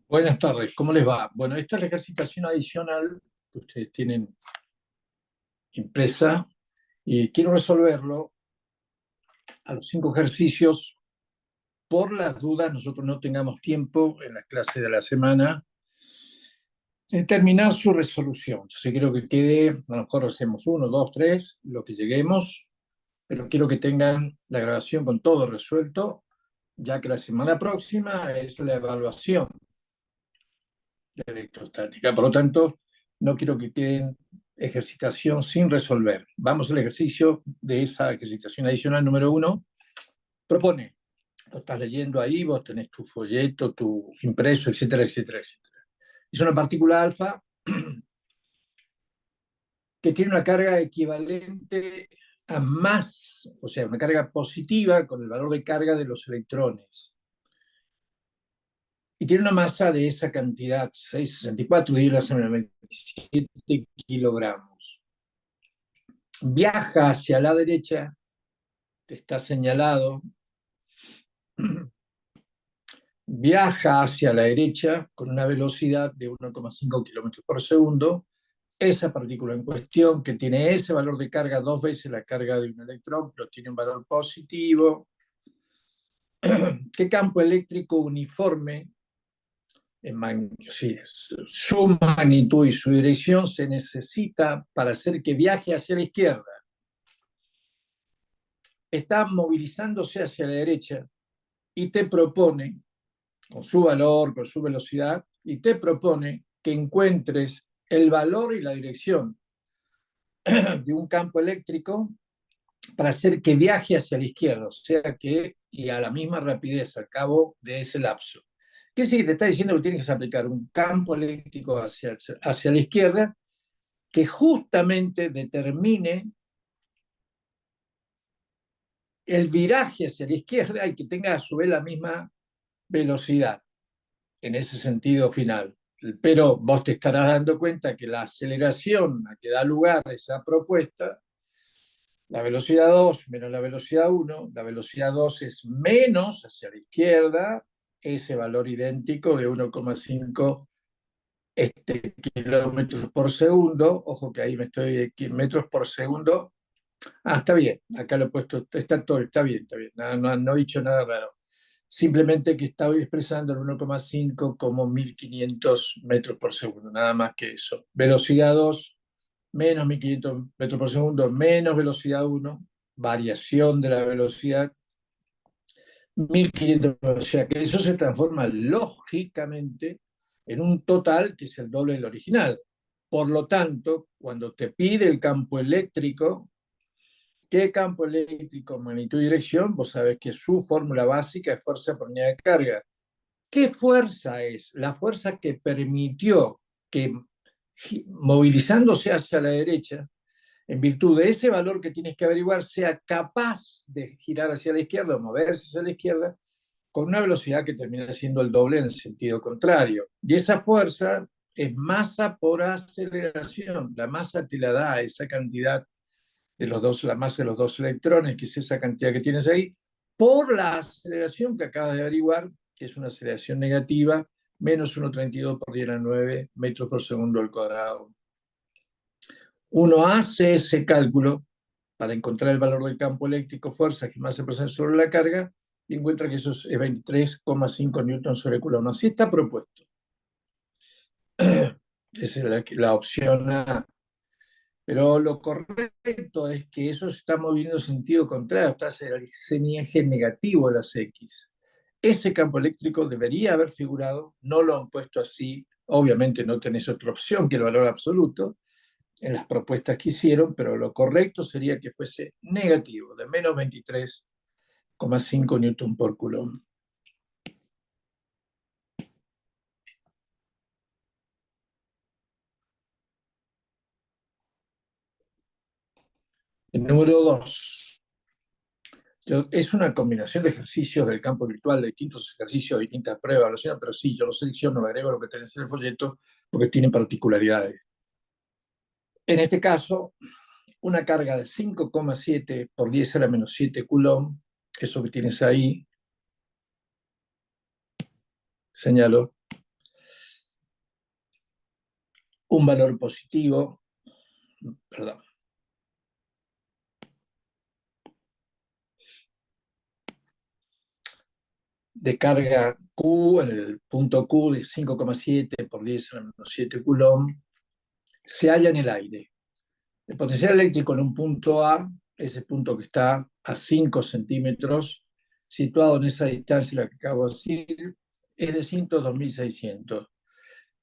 Buenas tardes, ¿cómo les va? Bueno, esta es la ejercitación adicional que ustedes tienen impresa y quiero resolverlo a los 5 ejercicios. Por las dudas, nosotros no tengamos tiempo en la clase de la semana en terminar su resolución. Yo sí quiero que quede, a lo mejor hacemos uno, dos, tres, lo que lleguemos, pero quiero que tengan la grabación con todo resuelto, ya que la semana próxima es la evaluación de electrostática. Por lo tanto, no quiero que queden ejercitación sin resolver. Vamos al ejercicio de esa ejercitación adicional número 1. Propone, lo estás leyendo ahí, vos tenés tu folleto, tu impreso, etcétera, etcétera, etcétera. Es una partícula alfa que tiene una carga equivalente a más, o sea, una carga positiva con el valor de carga de los electrones. Y tiene una masa de esa cantidad, 664 10 a la 27 kilogramos. Viaja hacia la derecha, te está señalado, viaja hacia la derecha con una velocidad de 1,5 kilómetros por segundo. Esa partícula en cuestión, que tiene ese valor de carga, 2 veces la carga de un electrón, pero tiene un valor positivo. ¿Qué campo eléctrico uniforme, sí, su magnitud y su dirección se necesita para hacer que viaje hacia la izquierda? Está movilizándose hacia la derecha y te propone, con su valor, con su velocidad, y te propone que encuentres el valor y la dirección de un campo eléctrico para hacer que viaje hacia la izquierda, o sea que, y a la misma rapidez al cabo de ese lapso. ¿Qué sí? Te está diciendo que tienes que aplicar un campo eléctrico hacia la izquierda que justamente determine el viraje hacia la izquierda y que tenga a su vez la misma velocidad en ese sentido final. Pero vos te estarás dando cuenta que la aceleración a que da lugar a esa propuesta, la velocidad 2 menos la velocidad 1, la velocidad 2 es menos hacia la izquierda, ese valor idéntico de 1,5 kilómetros por segundo. Ojo que ahí me estoy aquí, metros por segundo. Está bien, acá lo he puesto, está todo, está bien, está bien, no he dicho nada raro. Simplemente que estaba expresando el 1,5 como 1500 metros por segundo, nada más que eso. Velocidad 2 menos 1500 metros por segundo, menos velocidad 1, variación de la velocidad, 1500, o sea que eso se transforma lógicamente en un total que es el doble del original. Por lo tanto, cuando te pide el campo eléctrico, ¿qué campo eléctrico, magnitud y dirección? Vos sabés que su fórmula básica es fuerza por unidad de carga. ¿Qué fuerza es? La fuerza que permitió que, movilizándose hacia la derecha, en virtud de ese valor que tienes que averiguar, sea capaz de girar hacia la izquierda o moverse hacia la izquierda con una velocidad que termina siendo el doble en el sentido contrario. Y esa fuerza es masa por aceleración. La masa te la da esa cantidad de los dos, la masa de los dos electrones, que es esa cantidad que tienes ahí, por la aceleración que acabas de averiguar, que es una aceleración negativa, menos 1,32 por 10 a la 9 metros por segundo al cuadrado. Uno hace ese cálculo para encontrar el valor del campo eléctrico, fuerza que más se presenta sobre la carga, y encuentra que eso es 23,5 newtons sobre coulomb. Así está propuesto. Esa es la opción A. Pero lo correcto es que eso se está moviendo en sentido contrario, está hacia el semieje negativo de las X. Ese campo eléctrico debería haber figurado, no lo han puesto así, obviamente no tenés otra opción que el valor absoluto en las propuestas que hicieron, pero lo correcto sería que fuese negativo, de menos 23,5 newton por coulomb. El número 2. Es una combinación de ejercicios del campo virtual, de distintos ejercicios, distintas pruebas, evaluaciones, pero sí, yo lo selecciono, lo agrego lo que tenés en el folleto, porque tienen particularidades. En este caso, una carga de 5,7 por 10 a la menos 7 coulomb, eso que tienes ahí, señalo, un valor positivo, perdón, de carga Q en el punto Q de 5,7 por 10 a la menos 7 coulomb, se halla en el aire. El potencial eléctrico en un punto A, ese punto que está a 5 centímetros, situado en esa distancia la que acabo de decir, es de 102.600.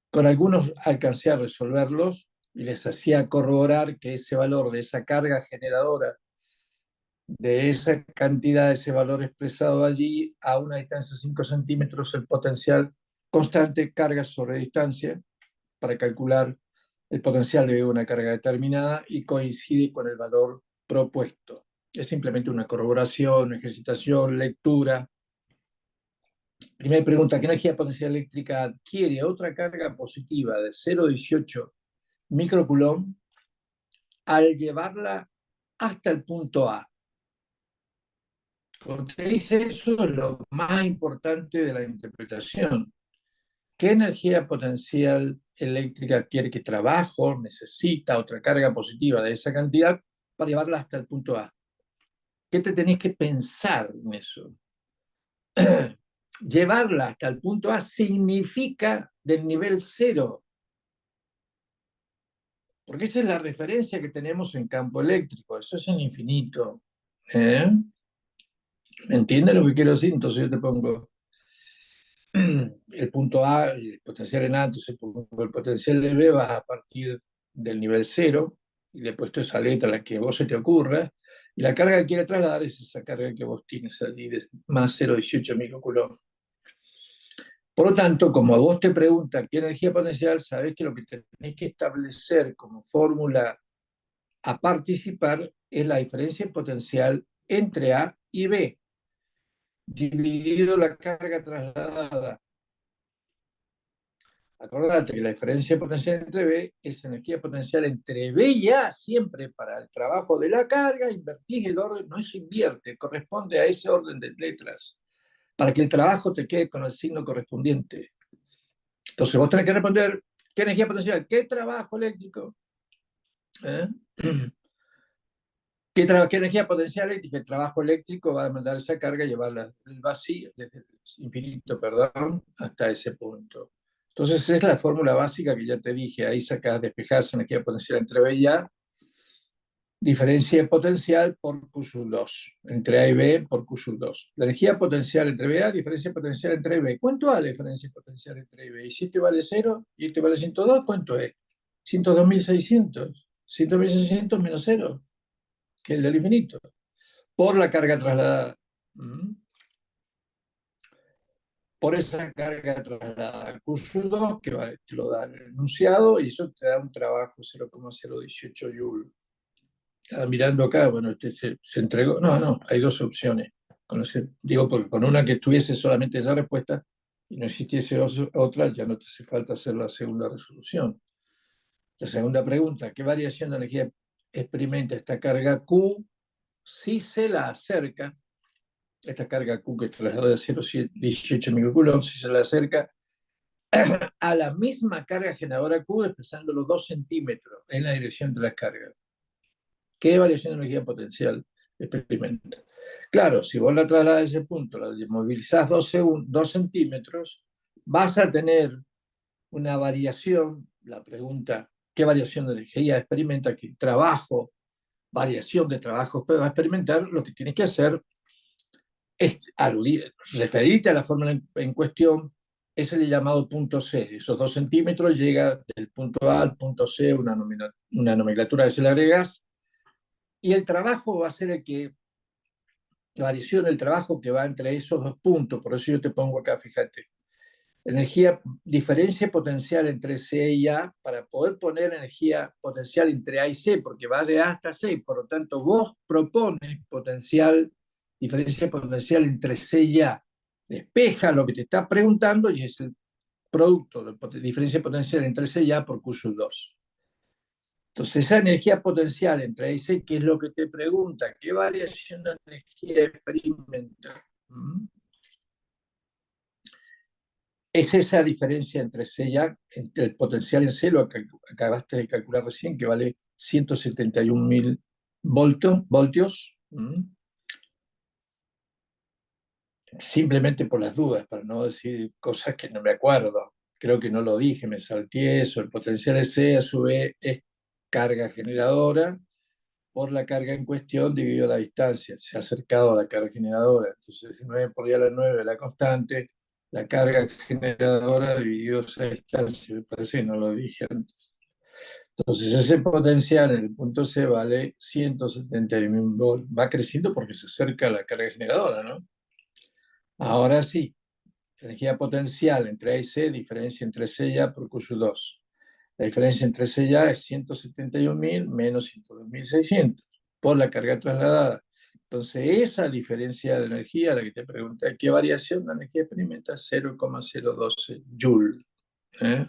Con algunos alcancé a resolverlos y les hacía corroborar que ese valor de esa carga generadora, de esa cantidad, de ese valor expresado allí, a una distancia de 5 centímetros, el potencial constante carga sobre distancia, para calcular el potencial de una carga determinada y coincide con el valor propuesto. Es simplemente una corroboración, ejercitación, lectura. Primera pregunta, ¿qué energía potencial eléctrica adquiere otra carga positiva de 0,18 microcoulomb al llevarla hasta el punto A? Como te dice, eso es lo más importante de la interpretación. ¿Qué energía potencial eléctrica adquiere? ¿Qué trabajo necesita otra carga positiva de esa cantidad para llevarla hasta el punto A? ¿Qué te tenés que pensar en eso? Llevarla hasta el punto A significa del nivel cero, porque esa es la referencia que tenemos en campo eléctrico, eso es en infinito. ¿Eh? ¿Me entiendes lo que quiero decir? Entonces yo te pongo el punto A, el potencial en A, entonces el potencial de B va a partir del nivel cero, y le he puesto esa letra, la que a vos se te ocurra, y la carga que quiere trasladar es esa carga que vos tienes allí, de más 0,18 microcoulomb. Por lo tanto, como a vos te preguntan qué energía potencial, sabés que lo que tenés que establecer como fórmula a participar es la diferencia potencial entre A y B, dividido la carga trasladada. Acordate que la diferencia potencial entre B es energía potencial entre B y A, siempre para el trabajo de la carga, invertís el orden, no se invierte, corresponde a ese orden de letras, para que el trabajo te quede con el signo correspondiente. Entonces vos tenés que responder, ¿qué energía potencial? ¿Qué trabajo eléctrico? ¿Eh? ¿Qué energía potencial eléctrica? El trabajo eléctrico va a demandar esa carga y llevarla del vacío, desde el infinito, perdón, hasta ese punto. Entonces, esa es la fórmula básica que ya te dije. Ahí sacas, despejás energía potencial entre B y A, diferencia potencial por Q sub 2, entre A y B por Q sub 2. La energía potencial entre B y A, diferencia potencial entre B. ¿Cuánto es la diferencia potencial entre B? Y si este vale 0 y este vale 102, ¿cuánto es? 102.600. 102.600 menos 0, que es el del infinito, por la carga trasladada. Por esa carga trasladada Q sub 2, que te lo da el enunciado, y eso te da un trabajo 0,018 joule. Mirando acá, bueno, este se entregó. No, hay dos opciones. Digo, porque con una que tuviese solamente esa respuesta y no existiese otra, ya no te hace falta hacer la segunda resolución. La segunda pregunta, ¿qué variación de energía experimenta esta carga Q si se la acerca? Esta carga Q que trasladó de 0,18 microcoulomb, si se la acerca a la misma carga generadora Q, desplazando los 2 centímetros en la dirección de las cargas. ¿Qué variación de energía potencial experimenta? Claro, si vos la trasladas a ese punto, la movilizás 2 centímetros, vas a tener una variación. La pregunta, ¿qué variación de energía experimenta? ¿Qué trabajo, variación de trabajo va a experimentar? Lo que tienes que hacer es aludir, referirte a la fórmula en cuestión, es el llamado punto C. Esos 2 centímetros llega del punto A al punto C, una nomenclatura que se le agregas, y el trabajo va a ser la variación del trabajo que va entre esos dos puntos. Por eso yo te pongo acá, fíjate, diferencia potencial entre C y A, para poder poner energía potencial entre A y C, porque va de A hasta C, por lo tanto vos propones diferencia potencial entre C y A. Despeja lo que te está preguntando y es el producto de diferencia potencial entre C y A por Q sub 2. Entonces, esa energía potencial entre A y C, ¿qué es lo que te pregunta? ¿Qué variación de energía experimenta? Es esa diferencia entre C y A, entre el potencial en C, lo que acabaste de calcular recién, que vale 171.000 voltios, simplemente por las dudas, para no decir cosas que no me acuerdo. Creo que no lo dije, me salté eso. El potencial en C a su vez es carga generadora por la carga en cuestión dividido la distancia. Se ha acercado a la carga generadora. Entonces, 9 por 10 a la 9 la constante, la carga generadora dividido esa distancia. Me parece que no lo dije antes. Entonces, ese potencial en el punto C vale 171.000 volts. Va creciendo porque se acerca a la carga generadora, ¿no? Ahora sí, energía potencial entre A y C, diferencia entre C y A por Q2. La diferencia entre C y A es 171.000 menos 102.600 por la carga trasladada. Entonces, esa diferencia de energía, la que te pregunté, ¿qué variación de energía experimenta? 0,012 Joule. ¿eh?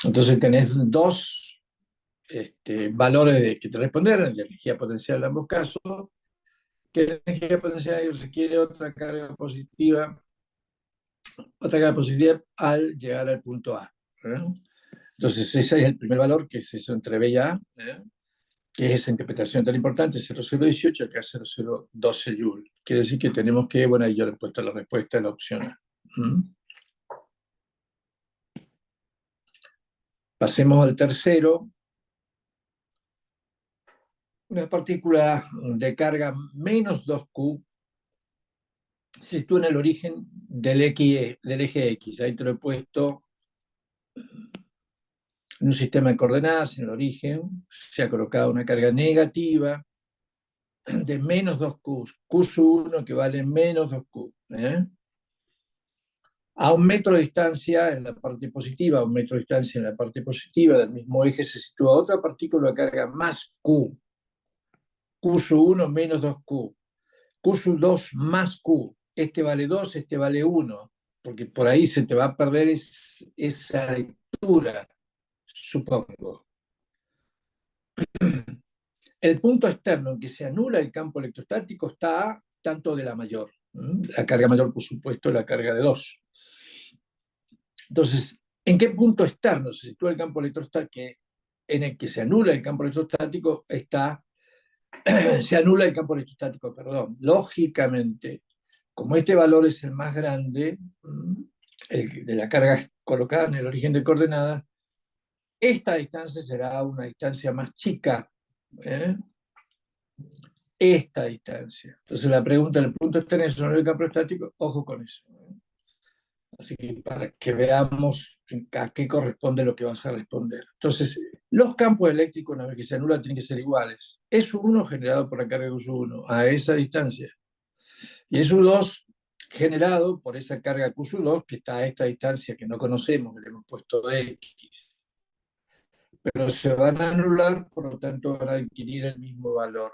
Entonces, tenés dos valores que te responder, la energía potencial en ambos casos, que la energía potencial requiere otra carga positiva al llegar al punto A. ¿eh? Entonces, ese es el primer valor, que es eso entre B y A, que es esa interpretación tan importante, 0018, acá 0012 Joule. Quiere decir que tenemos que, bueno, ahí yo le he puesto la respuesta de la opción A. Pasemos al tercero. Una partícula de carga menos 2Q se sitúa en el origen del eje X. Ahí te lo he puesto en un sistema de coordenadas, en el origen. Se ha colocado una carga negativa de menos 2Q, Q1 que vale menos 2Q. A 1 metro de distancia en la parte positiva, a 1 metro de distancia en la parte positiva del mismo eje se sitúa otra partícula de carga más Q, Q1 menos 2Q, Q2 más Q. Este vale 2, este vale 1, porque por ahí se te va a perder esa lectura, supongo. El punto externo en que se anula el campo electrostático está a tanto de la mayor. La carga mayor, por supuesto, la carga de 2. Entonces, ¿en qué punto externo se sitúa el campo electrostático? En el que se anula el campo electrostático se anula el campo electrostático, perdón. Lógicamente, como este valor es el más grande, el de la carga colocada en el origen de coordenadas, esta distancia será una distancia más chica. Esta distancia. Entonces la pregunta, ¿el punto externo es el campo electrostático? Ojo con eso. Así que para que veamos a qué corresponde lo que vas a responder. Entonces, los campos eléctricos, una vez que se anulan, tienen que ser iguales. S1 generado por la carga de Q1 a esa distancia. Y S2 generado por esa carga Q2 que está a esta distancia que no conocemos, que le hemos puesto X. Pero se van a anular, por lo tanto van a adquirir el mismo valor.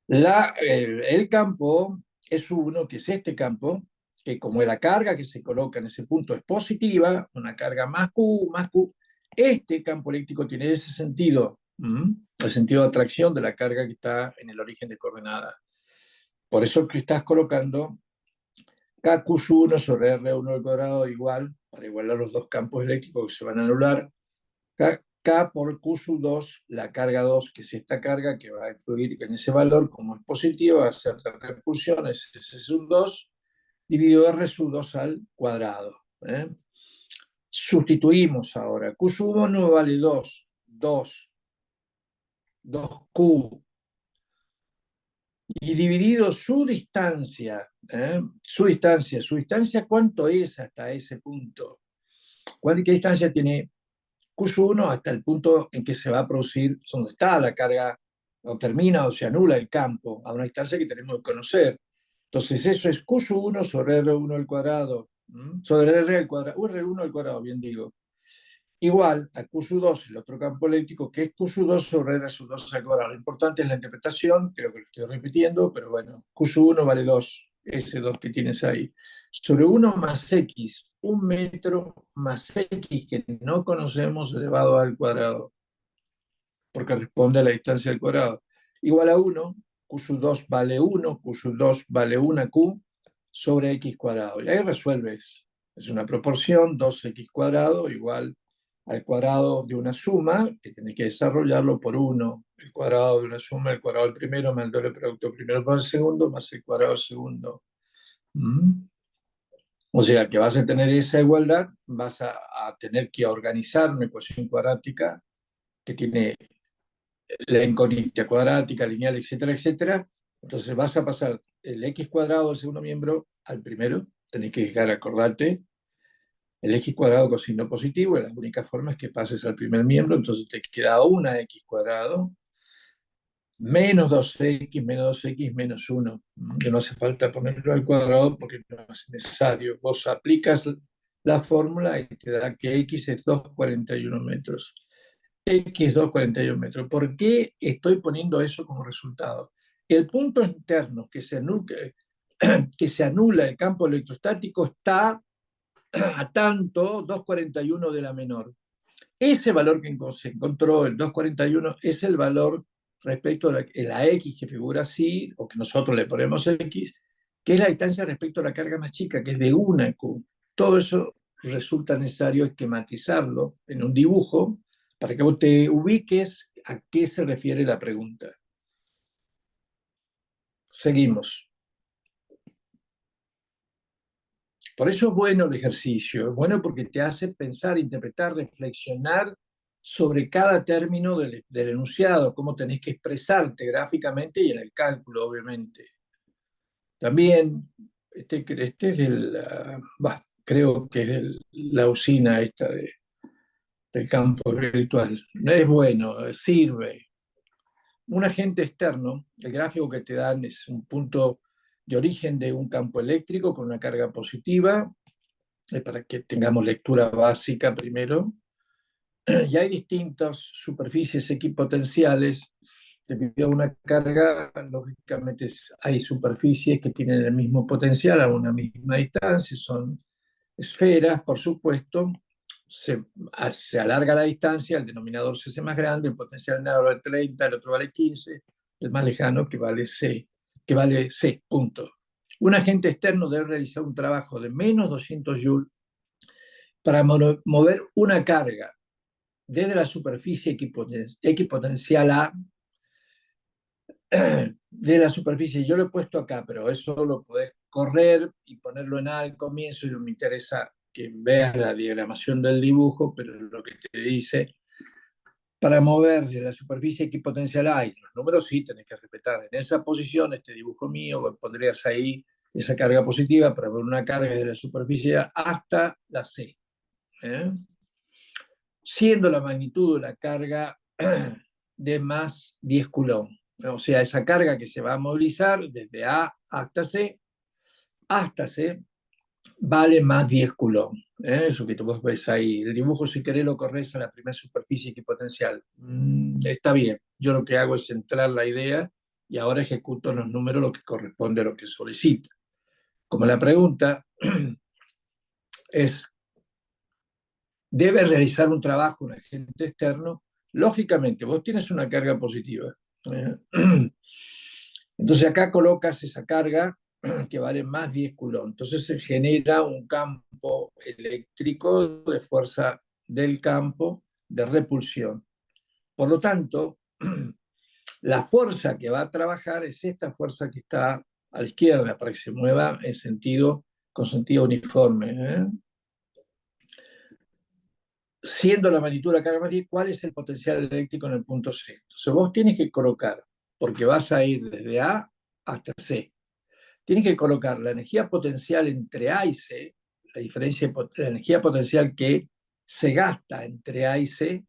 El campo S1, que es este campo, que como la carga que se coloca en ese punto es positiva, una carga más Q, este campo eléctrico tiene ese sentido, el sentido de atracción de la carga que está en el origen de coordenada. Por eso que estás colocando KQ1 sobre R1 al cuadrado igual, para igualar los dos campos eléctricos que se van a anular, K por Q2, la carga 2, que es esta carga que va a influir en ese valor, como es positivo, va a ser la repulsión, es S sub 2, dividido R sub 2 al cuadrado. Sustituimos ahora. Q sub 1 vale 2Q, y dividido su distancia, su distancia, ¿cuánto es hasta ese punto? ¿Qué distancia tiene Q1 hasta el punto en que se va a producir, donde está la carga, o termina o se anula el campo, a una distancia que tenemos que conocer? Entonces eso es Q1 sobre R1 al cuadrado, sobre R al cuadrado, R1 al cuadrado, bien digo, igual a Q2, el otro campo eléctrico, que es Q2 sobre R2 al cuadrado. Lo importante es la interpretación, creo que lo estoy repitiendo, pero bueno, Q1 vale 2, ese 2 que tienes ahí, sobre 1 más X, 1 metro más X, que no conocemos, elevado al cuadrado, porque responde a la distancia al cuadrado, igual a 1, Q2 vale 1, Q2 vale 1Q sobre X cuadrado. Y ahí resuelves Es una proporción, 2x² igual al cuadrado de una suma, que tenés que desarrollarlo por 1, el cuadrado de una suma, el cuadrado del primero, más el doble producto primero por el segundo, más el cuadrado del segundo. O sea que vas a tener esa igualdad, vas a tener que organizar una ecuación cuadrática que tiene la incógnita cuadrática, lineal, etcétera, etcétera. Entonces vas a pasar el x² del segundo miembro al primero, tenés que dejar, acordate, el x² con signo positivo, y la única forma es que pases al primer miembro, entonces te queda una x² menos 2x menos 2x menos 1, que no hace falta ponerlo al cuadrado porque no es necesario. Vos aplicas la fórmula y te da que x es 2,41 metros. X 2,41 metros. ¿Por qué estoy poniendo eso como resultado? El punto interno que se anula el campo electrostático está a tanto 2,41 de la menor. Ese valor que se encontró, el 2,41, es el valor respecto a la X que figura así, o que nosotros le ponemos X, que es la distancia respecto a la carga más chica, que es de 1Q. Todo eso resulta necesario esquematizarlo en un dibujo para que vos te ubiques a qué se refiere la pregunta. Seguimos. Por eso es bueno el ejercicio, es bueno porque te hace pensar, interpretar, reflexionar sobre cada término del enunciado, cómo tenés que expresarte gráficamente y en el cálculo, obviamente. También, este es creo que es la usina esta del campo virtual. No es bueno, sirve. Un agente externo, el gráfico que te dan es un punto de origen de un campo eléctrico con una carga positiva, para que tengamos lectura básica primero. Y hay distintas superficies equipotenciales debido a una carga. Lógicamente hay superficies que tienen el mismo potencial a una misma distancia, son esferas, por supuesto. Se alarga la distancia, el denominador se hace más grande, el potencial nada vale 30, el otro vale 15, el más lejano que vale C, punto. Un agente externo debe realizar un trabajo de menos 200 joules para mover una carga desde la superficie equipotencial A, de la superficie, yo lo he puesto acá, pero eso lo podés correr y ponerlo en A al comienzo, y no me interesa que veas la diagramación del dibujo, pero lo que te dice, para mover de la superficie equipotencial A, y los números sí tenés que respetar, en esa posición, este dibujo mío, pondrías ahí esa carga positiva para mover una carga desde la superficie A hasta la C. Siendo la magnitud de la carga de más 10 coulomb. O sea, esa carga que se va a movilizar desde A hasta C vale más 10 coulomb. Eso que vos ves ahí. El dibujo, si querés, lo corres a la primera superficie equipotencial. Está bien. Yo lo que hago es centrar la idea y ahora ejecuto los números lo que corresponde a lo que solicita. Como la pregunta es, debe realizar un trabajo un agente externo, lógicamente vos tienes una carga positiva. Entonces acá colocas esa carga que vale más 10 coulomb. Entonces se genera un campo eléctrico de fuerza del campo de repulsión. Por lo tanto, la fuerza que va a trabajar es esta fuerza que está a la izquierda para que se mueva con sentido uniforme. Siendo la magnitud de la carga más 10, ¿cuál es el potencial eléctrico en el punto C? Entonces vos tienes que colocar, porque vas a ir desde A hasta C, tienes que colocar la energía potencial entre A y C, la diferencia, la energía potencial que se gasta entre A y C,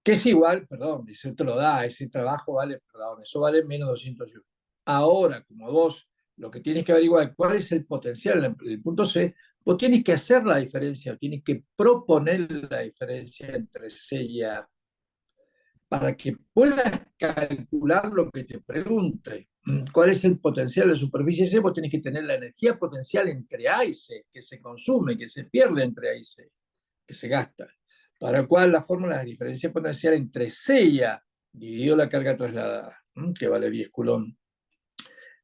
que es igual, perdón, eso te lo da, ese trabajo vale, perdón, eso vale menos 200 joules. Ahora, como vos lo que tienes que averiguar cuál es el potencial en el punto C, vos tienes que hacer la diferencia, tienes que proponer la diferencia entre C y A, para que puedas calcular lo que te pregunte. ¿Cuál es el potencial de superficie C? Vos tenés que tener la energía potencial entre A y C, que se consume, que se pierde entre A y C, que se gasta. Para lo cual la fórmula de diferencia potencial entre C y A, dividido la carga trasladada, que vale 10 coulomb.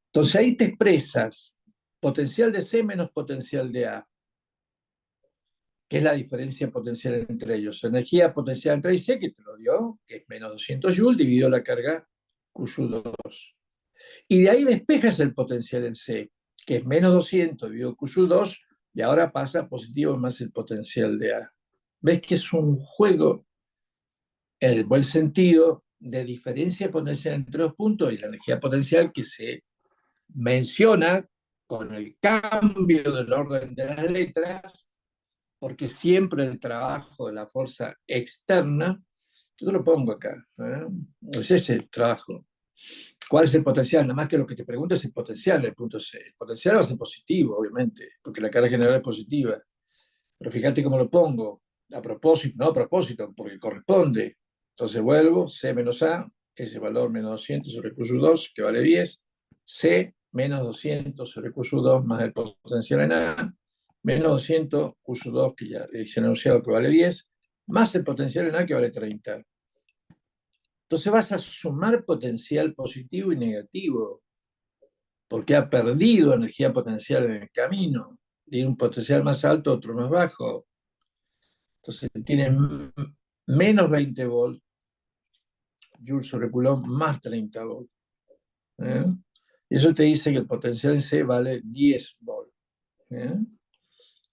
Entonces ahí te expresas potencial de C menos potencial de A, que es la diferencia potencial entre ellos. Energía potencial entre A y C, que te lo dio, que es menos 200 joules, dividido la carga QU2. Y de ahí despejas el potencial en C, que es menos 200 dividido QU2, y ahora pasa a positivo más el potencial de A. ¿Ves que es un juego, en el buen sentido, de diferencia potencial entre dos puntos y la energía potencial que se menciona con el cambio del orden de las letras, porque siempre el trabajo de la fuerza externa, yo lo pongo acá, ese es el trabajo. ¿Cuál es el potencial? Nada más que lo que te pregunto es el potencial, el punto C. El potencial va a ser positivo, obviamente, porque la carga general es positiva. Pero fíjate cómo lo pongo, a propósito, no a propósito, porque corresponde. Entonces vuelvo, C menos A, ese valor menos 200 sobre QU2, que vale 10, C menos 200 sobre QU2 más el potencial en A, menos 200 QU2, que ya he anunciado que vale 10, más el potencial en A, que vale 30. Entonces vas a sumar potencial positivo y negativo, porque ha perdido energía potencial en el camino. Tiene un potencial más alto, otro más bajo. Entonces tienes menos 20 volts, joules sobre coulomb, más 30 volts. ¿eh? Y eso te dice que el potencial en C vale 10 volts. ¿eh?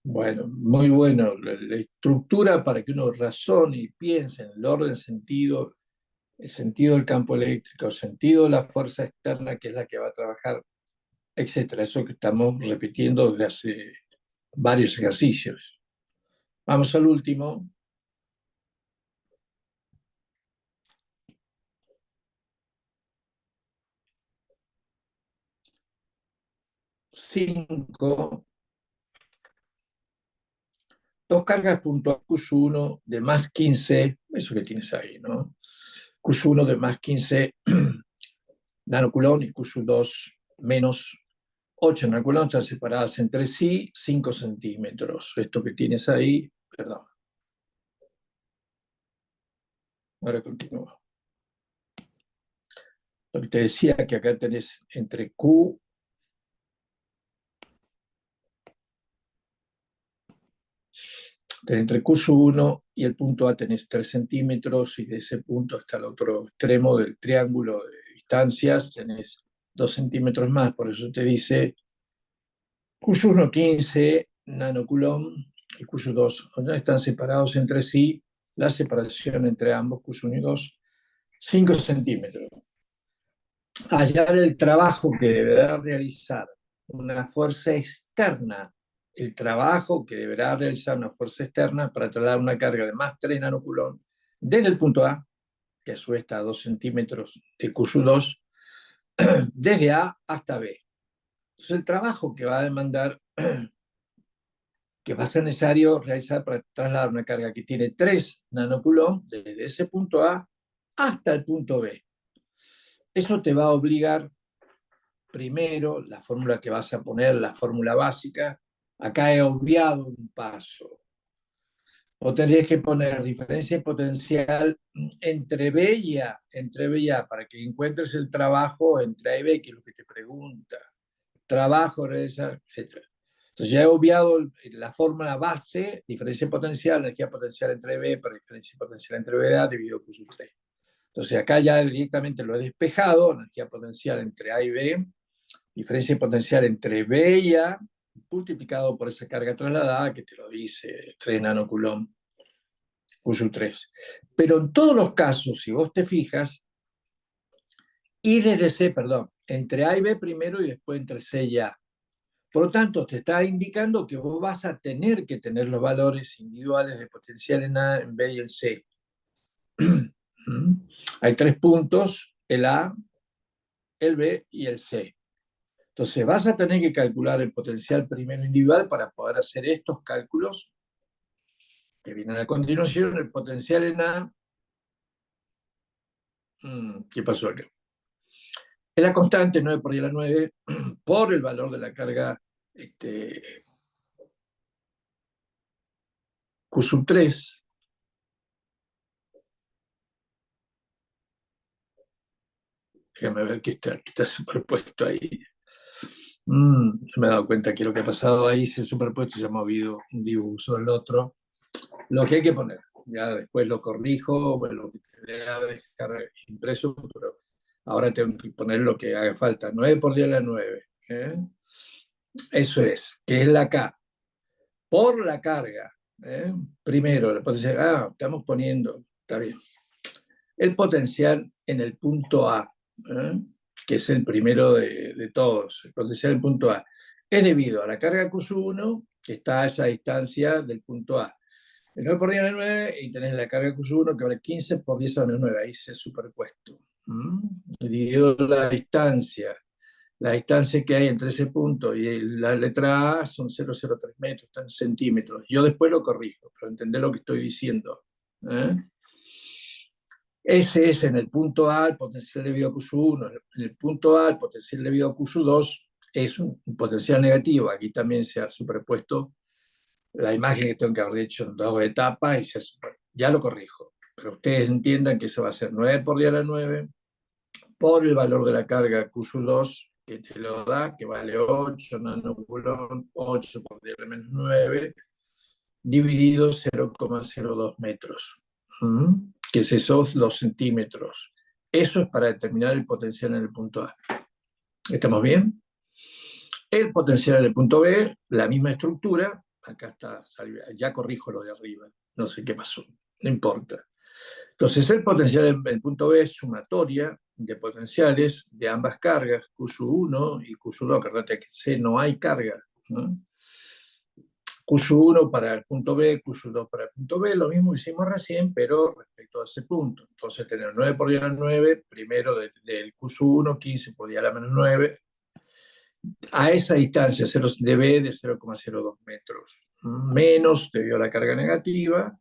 Bueno, muy bueno. La estructura para que uno razone y piense en el orden sentido, el sentido del campo eléctrico, el sentido de la fuerza externa, que es la que va a trabajar, etcétera. Eso que estamos repitiendo desde hace varios ejercicios. Vamos al último. 5. Dos cargas puntuales Q1 de más 15, eso que tienes ahí, ¿no? Q1 de más 15 nanocoulomb y Q2 menos 8 nanocoulomb están separadas entre sí 5 centímetros. Esto que tienes ahí, perdón. Ahora continúo. Lo que te decía que acá tenés entre Q entre Q1 y el punto A tenés 3 centímetros y de ese punto hasta el otro extremo del triángulo de distancias tenés 2 centímetros más, por eso te dice Q1 15 nanocoulomb y Q2 están separados entre sí, la separación entre ambos, Q1 y 2, 5 centímetros. Hallar el trabajo que deberá realizar una fuerza externa, el trabajo que deberá realizar una fuerza externa para trasladar una carga de más 3 nanocoulomb desde el punto A, que a su vez está a 2 centímetros de Q2, desde A hasta B. Entonces el trabajo que va a demandar, que va a ser necesario realizar para trasladar una carga que tiene 3 nanocoulomb desde ese punto A hasta el punto B. Eso te va a obligar primero, la fórmula que vas a poner, la fórmula básica, acá he obviado un paso. O tendrías que poner diferencia potencial entre B y A, para que encuentres el trabajo entre A y B, que es lo que te pregunta. Trabajo, realizar, etc. Entonces ya he obviado la fórmula base, diferencia potencial, energía potencial entre B, para diferencia potencial entre B y A, dividido por su 3. Entonces acá ya directamente lo he despejado, energía potencial entre A y B, diferencia potencial entre B y A, multiplicado por esa carga trasladada, que te lo dice 3 nanocoulomb Q3. Pero en todos los casos, si vos te fijas, I desde C, perdón, entre A y B primero y después entre C y A. Por lo tanto, te está indicando que vos vas a tener que tener los valores individuales de potencial en A, en B y en C. Hay 3 puntos, el A, el B y el C. Entonces vas a tener que calcular el potencial primero individual para poder hacer estos cálculos que vienen a continuación. El potencial en A, ¿qué pasó acá? Es la constante 9 por 10 a la 9 por el valor de la carga Q sub 3. Déjame ver qué está superpuesto ahí. Me he dado cuenta que lo que ha pasado ahí se ha superpuesto y ya ha movido un dibujo sobre el otro. Lo que hay que poner, ya después lo corrijo, bueno, lo que te voy a dejar impreso, pero ahora tengo que poner lo que haga falta. 9 por 10 a la 9. ¿Eh? Eso es, que es la K. Por la carga. ¿Eh? Primero, la potencial, estamos poniendo, está bien, el potencial en el punto A, ¿eh? Que es el primero de todos. El potencial en el punto A es debido a la carga Q1 que está a esa distancia del punto A. El 9 por 10 a la 9 y tenés la carga Q1 que vale 15 por 10 a la menos 9. Ahí se ha superpuesto. Dividido la distancia que hay entre ese punto y la letra A son 0,03 metros, están centímetros. Yo después lo corrijo, pero entendé lo que estoy diciendo. ¿Eh? Ese es en el punto A el potencial debido a Q1. En el punto A el potencial debido a Q2 es un potencial negativo. Aquí también se ha superpuesto la imagen que tengo que haber hecho en dos etapas y ya lo corrijo. Pero ustedes entiendan que eso va a ser 9 por 10 a la 9 por el valor de la carga Q2 que te lo da, que vale 8 nanocoulomb, 8 por 10 a la menos 9, dividido 0,02 metros, que es esos los centímetros. Eso es para determinar el potencial en el punto A. ¿Estamos bien? El potencial en el punto B, la misma estructura, acá está, ya corrijo lo de arriba, no sé qué pasó, no importa. Entonces el potencial en el punto B es sumatoria de potenciales de ambas cargas, Q1 y Q2, que que C no hay carga, ¿no? Q1 para el punto B, Q2 para el punto B, lo mismo hicimos recién, pero respecto a ese punto. Entonces tenemos 9 por 10 a la 9, primero del Q1, 15 por 10 a la menos 9, a esa distancia 0 de B de 0,02 metros, menos debido a la carga negativa,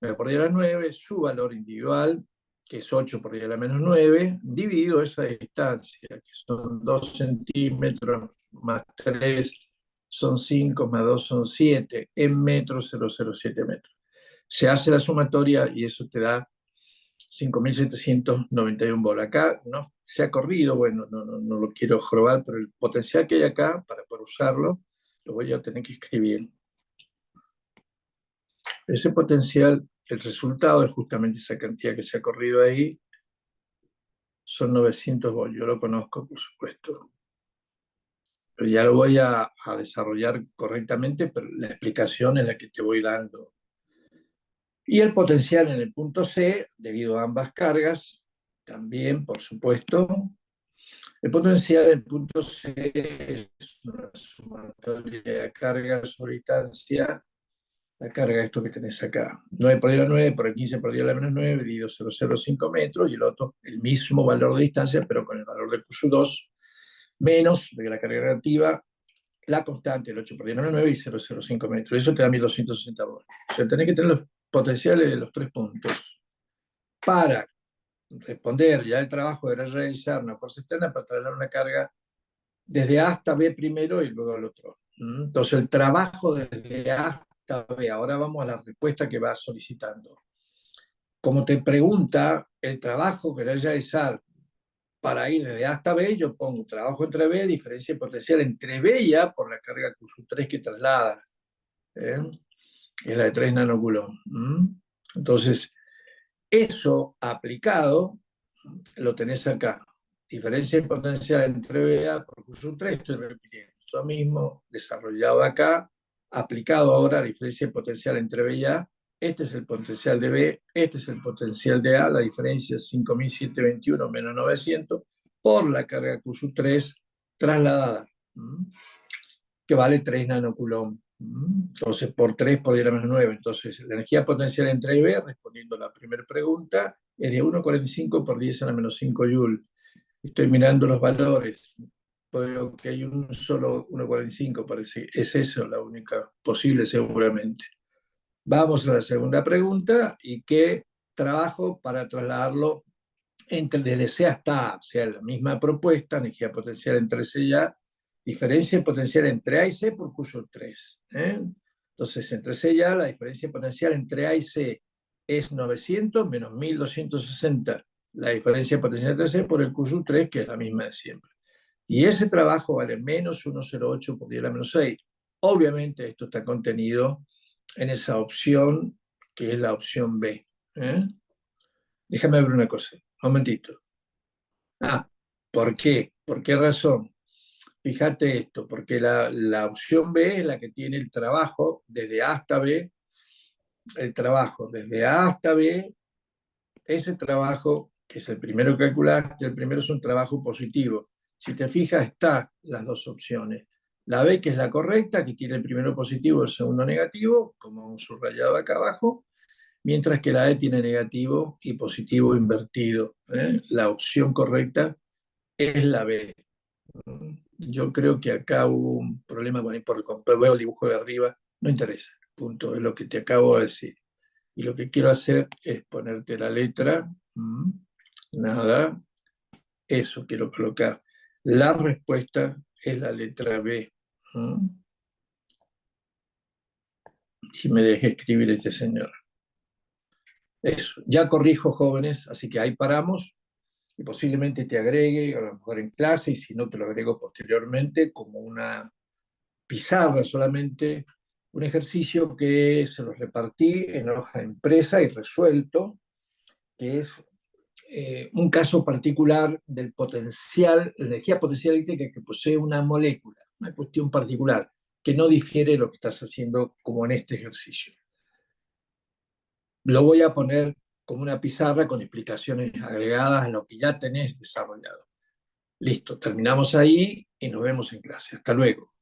9 por 10 a la 9, su valor individual, que es 8 por 10 a la menos 9, dividido esa distancia, que son 2 centímetros más 3 son 5, más 2 son 7, en metros 0,07 metros. Se hace la sumatoria y eso te da 5.791 bolas. Acá no se ha corrido, bueno, no lo quiero jorobar, pero el potencial que hay acá para poder usarlo, lo voy a tener que escribir. Ese potencial, el resultado es justamente esa cantidad que se ha corrido ahí, son 900 volts. Yo lo conozco, por supuesto. Pero ya lo voy a desarrollar correctamente, pero la explicación es la que te voy dando. Y el potencial en el punto C, debido a ambas cargas, también, por supuesto. El potencial del punto C es una sumatoria de carga sobre distancia, la carga esto que tenés acá. 9 por 10 a la 9 por el 15 por 10 a la menos 9, dividido 0,05 metros, y el otro, el mismo valor de distancia, pero con el valor de Q2, menos de la carga negativa, la constante, el 8 por 10 a la 9 y 0,05 metros. Eso te da 1.260 volts. O sea, tenés que tener los potenciales de los 3 puntos para responder. Ya el trabajo era realizar una fuerza externa para trasladar una carga desde A hasta B primero y luego al otro. Entonces, el trabajo desde A hasta B. Ahora vamos a la respuesta que va solicitando. Como te pregunta el trabajo que debes realizar para ir desde A hasta B, yo pongo trabajo entre B, diferencia potencial entre B y A por la carga Q3 que traslada. ¿Eh? Es la de 3 nanocoulomb. Entonces, eso aplicado lo tenés acá. Diferencia de potencial entre BA por Q3, estoy repitiendo. Lo mismo desarrollado acá, aplicado ahora a diferencia de potencial entre B y A. Este es el potencial de B, este es el potencial de A, la diferencia es 5.721 menos 900 por la carga Q3 trasladada, que vale 3 nanocoulomb. Entonces, por 3 por 10 a la menos 9. Entonces, la energía potencial entre A y B, respondiendo a la primera pregunta, es de 1,45 por 10 a la menos 5 joule. Estoy mirando los valores. Veo que hay un solo 1,45, parece. Es eso la única posible, seguramente. Vamos a la segunda pregunta. ¿Y qué trabajo para trasladarlo desde C hasta A? O sea, la misma propuesta, energía potencial entre C y A, diferencia potencial entre A y C por Q3. Entonces, entre C y A, la diferencia potencial entre A y C es 900 menos 1.260. La diferencia potencial entre C por el Q3, que es la misma de siempre. Y ese trabajo vale menos 1,08 por 10 a la menos 6. Obviamente esto está contenido en esa opción que es la opción B. ¿eh? Déjame ver una cosa, un momentito. ¿Por qué? ¿Por qué razón? Fíjate esto, porque la opción B es la que tiene el trabajo desde A hasta B, el trabajo desde A hasta B, ese trabajo, que es el primero que calculaste, el primero es un trabajo positivo. Si te fijas, están las dos opciones. La B, que es la correcta, que tiene el primero positivo y el segundo negativo, como un subrayado acá abajo, mientras que la E tiene negativo y positivo invertido. La opción correcta es la B. Yo creo que acá hubo un problema pero veo el dibujo de arriba, no interesa, punto, es lo que te acabo de decir. Y lo que quiero hacer es ponerte la letra, nada, eso quiero colocar. La respuesta es la letra B. Si me deja escribir este señor. Eso, ya corrijo, jóvenes, así que ahí paramos y posiblemente te agregue, a lo mejor en clase, y si no te lo agrego posteriormente, como una pizarra solamente, un ejercicio que se los repartí en hoja de empresa y resuelto, que es un caso particular del potencial, la energía potencial eléctrica que posee una molécula, una cuestión particular, que no difiere de lo que estás haciendo como en este ejercicio. Lo voy a poner como una pizarra con explicaciones agregadas a lo que ya tenés desarrollado. Listo, terminamos ahí y nos vemos en clase. Hasta luego.